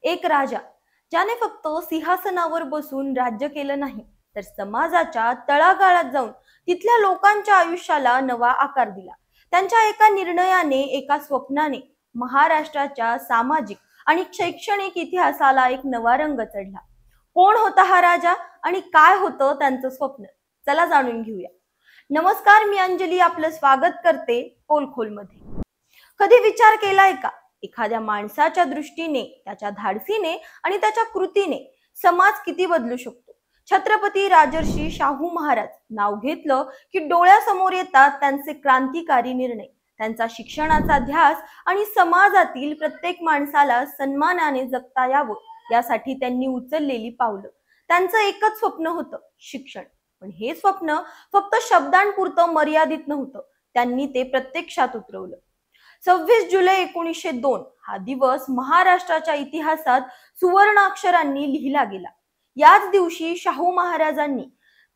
एक राजा ज्याने फक्त सिंहासनावर बसून राज्य केलं नाही, तर समाजाच्या तळागाळात जाऊन तिथल्या लोकांच्या आयुष्याला नवा आकार दिला. त्यांच्या एका निर्णयाने, एका स्वप्नाने महाराष्ट्राच्या सामाजिक आणि शैक्षणिक इतिहासाला एक नवा रंग चढला. कोण होता हा राजा आणि काय होतं त्यांचं स्वप्न? चला जाणून घेऊया. नमस्कार, मी अंजली आपलं स्वागत करते पोलखोलमध्ये. कधी विचार केलाय का, एखाद्या माणसाच्या दृष्टीने, त्याच्या धाडसीने आणि त्याच्या कृतीने समाज किती बदलू शकतो? छत्रपती राजर्षी शाहू महाराज नाव घेतलं की डोळ्यासमोर येतात त्यांचे क्रांतिकारी निर्णय, त्यांचा शिक्षणाचा ध्यास आणि समाजातील प्रत्येक माणसाला सन्मानाने जगता यावं यासाठी त्यांनी उचललेली पावलं. त्यांचं एकच स्वप्न होतं, शिक्षण. पण हे स्वप्न फक्त शब्दांपुरतं मर्यादित नव्हतं, त्यांनी ते प्रत्यक्षात उतरवलं. 26 जुलै 1902 हा दिवस महाराष्ट्राच्या इतिहासात सुवर्ण अक्षरांनी लिहिला गेला. याच दिवशी शाहू महाराजांनी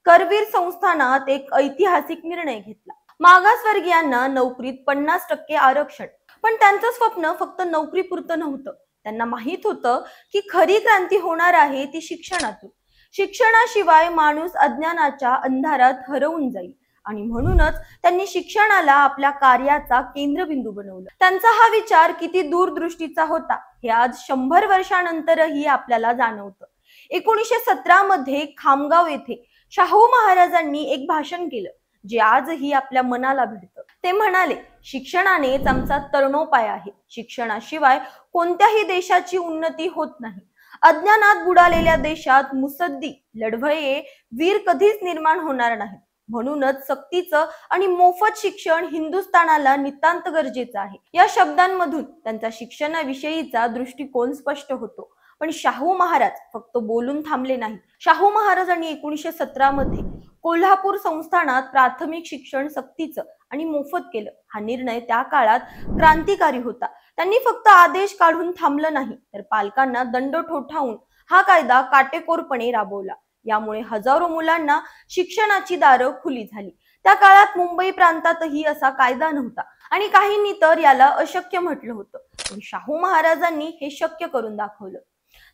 करवीर संस्थानात एक ऐतिहासिक निर्णय घेतला. मागासवर्गीयांना नोकरीत 50% आरक्षण. पण त्यांचं स्वप्न फक्त नोकरीपुरतं नव्हतं. त्यांना माहित होतं की खरी क्रांती होणार आहे ती शिक्षणातून. शिक्षणाशिवाय माणूस अज्ञानाच्या अंधारात हरवून जाईल आणि म्हणूनच त्यांनी शिक्षणाला आपल्या कार्याचा केंद्रबिंदू बनवलं. त्यांचा हा विचार किती दूरदृष्टीचा होता हे आज 100 वर्षानंतरही आपल्याला जाणवतं. 1917 मध्ये खामगाव येथे शाहू महाराजांनी एक भाषण केलं, जे आजही आपल्या मनाला भिडतं. ते म्हणाले, शिक्षणानेच आमचा तरणोपाय आहे. शिक्षणाशिवाय कोणत्याही देशाची उन्नती होत नाही. अज्ञानात बुडालेल्या देशात मुसद्दी, लढवये, वीर कधीच निर्माण होणार नाहीत. म्हणूनच सक्तीचं आणि मोफत शिक्षण हिंदुस्थानाला नितांत गरजेचं आहे. या शब्दांमधून त्यांचा शिक्षणाविषयीचा दृष्टिकोन स्पष्ट होतो. पण शाहू महाराज फक्त बोलून थांबले नाही. शाहू महाराजांनी 1917 मध्ये कोल्हापूर संस्थानात प्राथमिक शिक्षण सक्तीचं आणि मोफत केलं. हा निर्णय त्या काळात क्रांतिकारी होता. त्यांनी फक्त आदेश काढून थांबलं नाही, तर पालकांना दंड ठोठावून हा कायदा काटेकोरपणे राबवला. यामुळे हजारो मुलांना शिक्षणाची दारं खुली झाली. त्या काळात मुंबई प्रांतातही असा कायदा नव्हता आणि काहींनी तर याला अशक्य म्हटलं होतं. पण शाहू महाराजांनी हे शक्य करून दाखवलं.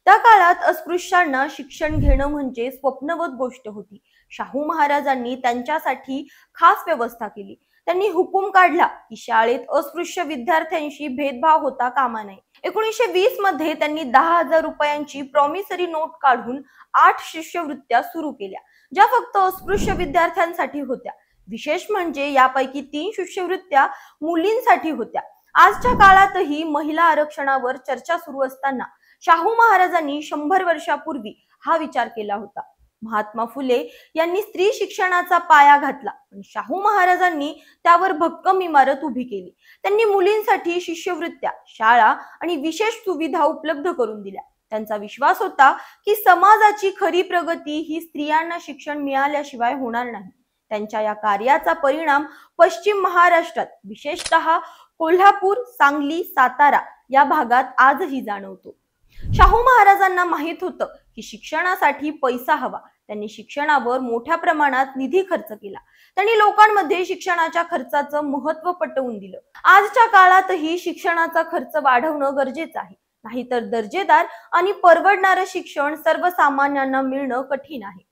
त्या काळात अस्पृश्यांना शिक्षण घेणं म्हणजे स्वप्नवत गोष्ट होती. शाहू महाराजांनी त्यांच्यासाठी खास व्यवस्था केली. त्यांनी हुकूम काढला की शाळेत अस्पृश्य विद्यार्थ्यांशी भेदभाव होता कामा नये. 1920 मध्ये त्यांनी 10,000 रुपयांची प्रॉमिसरी नोट काढून 8 शिष्यवृत्त्या सुरू केल्या, ज्या फक्त अस्पृश्य विद्यार्थ्यांसाठी होत्या. विशेष म्हणजे यापैकी 3 शिष्यवृत्त्या मुलींसाठी होत्या. आजच्या काळातही महिला आरक्षणावर चर्चा सुरू असताना शाहू महाराजांनी 100 वर्षापूर्वी हा विचार केला होता. महात्मा फुले यांनी स्त्री शिक्षणाचा पाया घातला, पण शाहू महाराजांनी त्यावर भक्कम इमारत उभी केली. त्यांनी मुलींसाठी शिष्यवृत्त्या, शाळा आणि विशेष सुविधा उपलब्ध करून दिल्या. त्यांचा विश्वास होता की समाजाची खरी प्रगती ही स्त्रियांना शिक्षण मिळाल्याशिवाय होणार नाही. त्यांच्या या कार्याचा परिणाम पश्चिम महाराष्ट्रात, विशेषतः कोल्हापूर, सांगली, सातारा या भागात आजही जाणवतो. शाहू महाराजांना माहित होतं की शिक्षणासाठी पैसा हवा. त्यांनी शिक्षणावर मोठ्या प्रमाणात निधी खर्च केला. त्यांनी लोकांमध्ये शिक्षणाच्या खर्चाचं महत्त्व पटवून दिलं. आजच्या काळातही शिक्षणाचा खर्च वाढवणं गरजेचं आहे, नाहीतर दर्जेदार आणि परवडणारं शिक्षण सर्वसामान्यांना मिळणं कठीण आहे.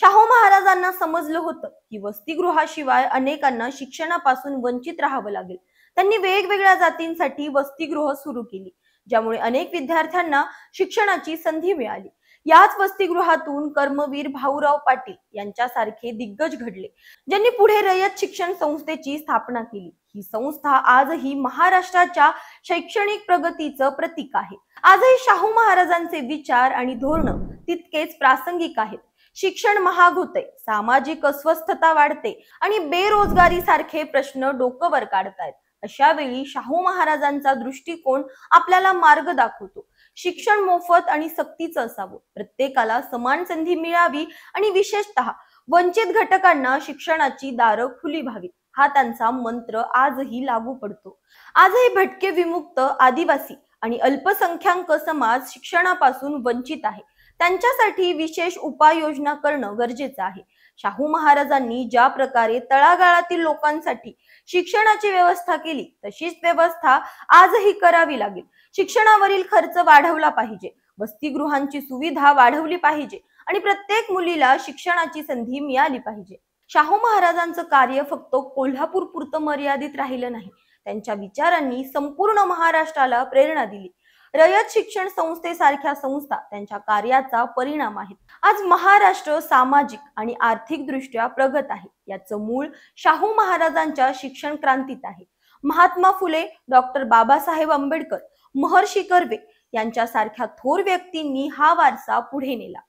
शाहू महाराजांना समजलं होतं की वसतिगृहाशिवाय अनेकांना शिक्षणापासून वंचित राहावं लागेल. त्यांनी वेगवेगळ्या जातींसाठी वसतिगृह सुरू केली, ज्यामुळे अनेक विद्यार्थ्यांना शिक्षणाची संधी मिळाली. याच वसतिगृहातून कर्मवीर भाऊराव पाटील यांच्यासारखे दिग्गज घडले, ज्यांनी पुढे रयत शिक्षण संस्थेची स्थापना केली. ही संस्था आजही महाराष्ट्राच्या शैक्षणिक प्रगतीचं प्रतीक आहे. आजही शाहू महाराजांचे विचार आणि धोरण तितकेच प्रासंगिक आहेत. शिक्षण महाग होते, सामाजिक अस्वस्थता वाढते आणि बेरोजगारी सारखे प्रश्न डोकं वर काढतायत. अशा वेळी शाहू महाराजांचा दृष्टिकोन आपल्याला मार्ग दाखवतो. शिक्षण मोफत आणि सक्तीचं असावं, प्रत्येकाला समान संधी मिळावी आणि विशेषतः वंचित घटकांना शिक्षणाची दारं खुली व्हावीत, हा त्यांचा मंत्र आजही लागू पडतो. आजही भटके, विमुक्त, आदिवासी आणि अल्पसंख्याक समाज शिक्षणापासून वंचित आहे. त्यांच्यासाठी विशेष उपाययोजना करणं गरजेचं आहे. शाहू महाराजांनी ज्या प्रकारे तळागाळातील लोकांसाठी शिक्षणाची व्यवस्था केली, तशीच व्यवस्था आजही करावी लागेल. शिक्षणावरील खर्च वाढवला पाहिजे, वसतिगृहांची सुविधा वाढवली पाहिजे आणि प्रत्येक मुलीला शिक्षणाची संधी मिळाली पाहिजे. शाहू महाराजांचं कार्य फक्त कोल्हापूर पुरतं मर्यादित राहिलं नाही. त्यांच्या विचारांनी संपूर्ण महाराष्ट्राला प्रेरणा दिली. रयत शिक्षण संस्थेसारख्या संस्था त्यांच्या कार्याचा परिणाम आहेत. आज महाराष्ट्र सामाजिक आणि आर्थिक दृष्ट्या प्रगत आहे. याचं मूळ शाहू महाराजांच्या शिक्षण क्रांतीत आहे. महात्मा फुले, डॉक्टर बाबासाहेब आंबेडकर, महर्षी कर्वे यांच्यासारख्या थोर व्यक्तींनी हा वारसा पुढे नेला.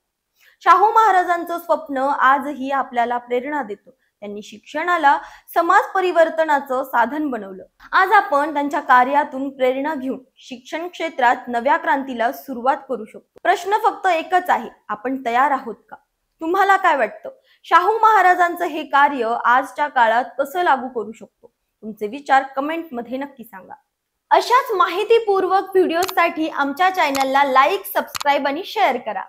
शाहू महाराजांचं स्वप्न आजही आपल्याला प्रेरणा देतं. त्यांनी शिक्षणाला समाज परिवर्तनाचं साधन बनवलं. आज आपण त्यांच्या कार्यातून प्रेरणा घेऊन शिक्षण क्षेत्रात नव्या क्रांतीला सुरुवात करू शकतो. प्रश्न फक्त एकच आहे, आपण तयार आहोत का? तुम्हाला काय वाटतं? शाहू महाराजांचं हे कार्य आजच्या काळात कसं लागू करू शकतो? तुमचे विचार कमेंटमध्ये नक्की सांगा. अशाच माहितीपूर्वक व्हिडिओसाठी आमच्या चॅनलला लाईक, सबस्क्राईब आणि शेअर करा.